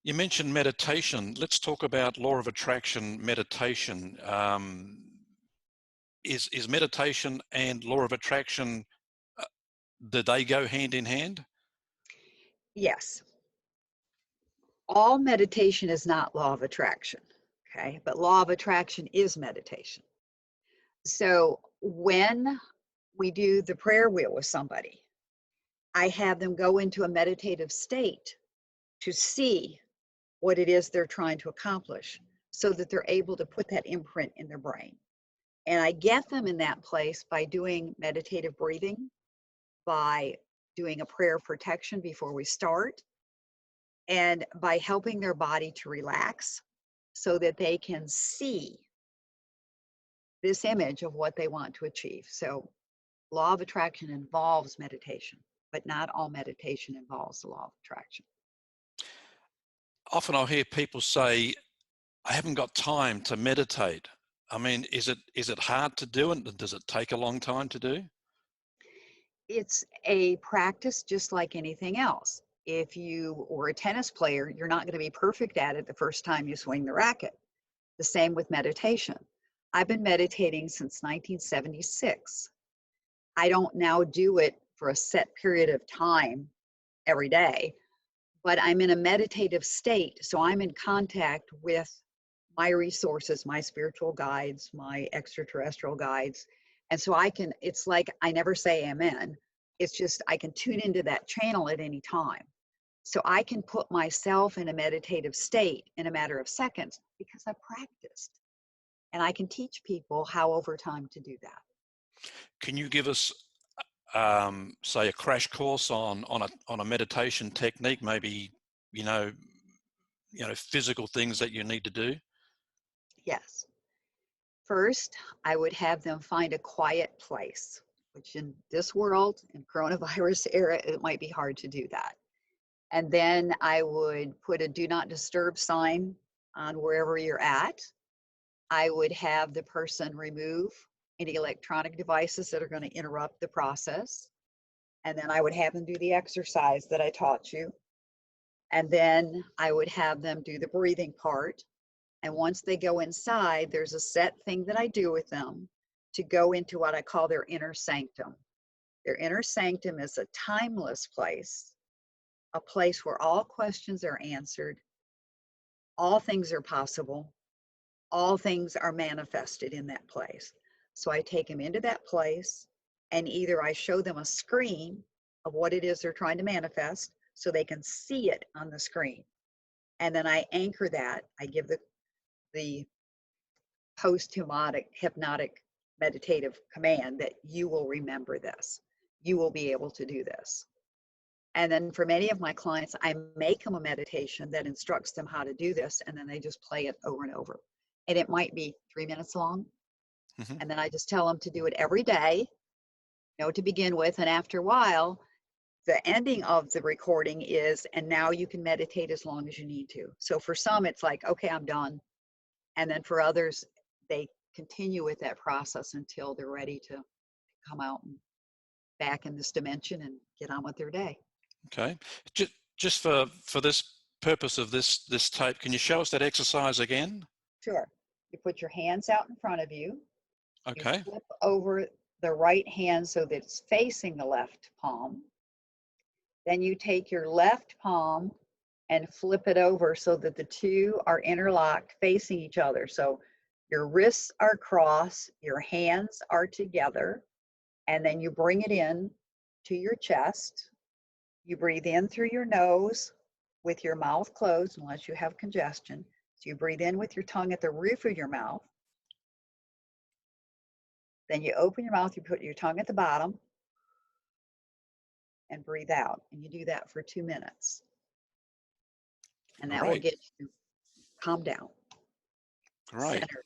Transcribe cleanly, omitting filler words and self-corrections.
You mentioned meditation. Let's talk about law of attraction meditation. Is meditation and law of attraction, uh, do they go hand in hand? Yes. All meditation is not law of attraction, okay? But law of attraction is meditation. So when we do the prayer wheel with somebody, I have them go into a meditative state to see what it is they're trying to accomplish so that they're able to put that imprint in their brain. And I get them in that place by doing meditative breathing, by doing a prayer of protection before we start, and by helping their body to relax so that they can see this image of what they want to achieve. So law of attraction involves meditation, but not all meditation involves the law of attraction. Often I'll hear people say, I haven't got time to meditate. I mean, is it hard to do, and does it take a long time to do? It's a practice just like anything else. If you were a tennis player, you're not going to be perfect at it the first time you swing the racket. The same with meditation. I've been meditating since 1976. I don't now do it for a set period of time every day, but I'm in a meditative state. So I'm in contact with my resources, my spiritual guides, my extraterrestrial guides. And so it's like I never say amen. It's just I can tune into that channel at any time. So I can put myself in a meditative state in a matter of seconds because I've practiced. And I can teach people how over time to do that. Can you give us, say, a crash course on a meditation technique? Maybe physical things that you need to do. Yes. First, I would have them find a quiet place, which in this world, in coronavirus era, it might be hard to do that. And then I would put a do not disturb sign on wherever you're at. I would have the person remove any electronic devices that are going to interrupt the process. And then I would have them do the exercise that I taught you. And then I would have them do the breathing part. And once they go inside, there's a set thing that I do with them to go into what I call their inner sanctum. Their inner sanctum is a timeless place, a place where all questions are answered, all things are possible, all things are manifested in that place. So I take them into that place, and either I show them a screen of what it is they're trying to manifest so they can see it on the screen. And then I anchor that. I give the post-hypnotic meditative command that you will remember this. You will be able to do this. And then for many of my clients, I make them a meditation that instructs them how to do this, and then they just play it over and over. And it might be 3 minutes long. Mm-hmm. And then I just tell them to do it every day, to begin with. And after a while, the ending of the recording is, and now you can meditate as long as you need to. So for some, it's like, okay, I'm done. And then for others, they continue with that process until they're ready to come out and back in this dimension and get on with their day. Okay. Just for this purpose of this tape, can you show us that exercise again? Sure. You put your hands out in front of you. Okay. You flip over the right hand so that it's facing the left palm. Then you take your left palm and flip it over so that the two are interlocked facing each other. So your wrists are crossed, your hands are together, and then you bring it in to your chest. You breathe in through your nose with your mouth closed unless you have congestion. So you breathe in with your tongue at the roof of your mouth. Then you open your mouth, you put your tongue at the bottom and breathe out. And you do that for 2 minutes. And that will Great. get you calmed down, Great. centered.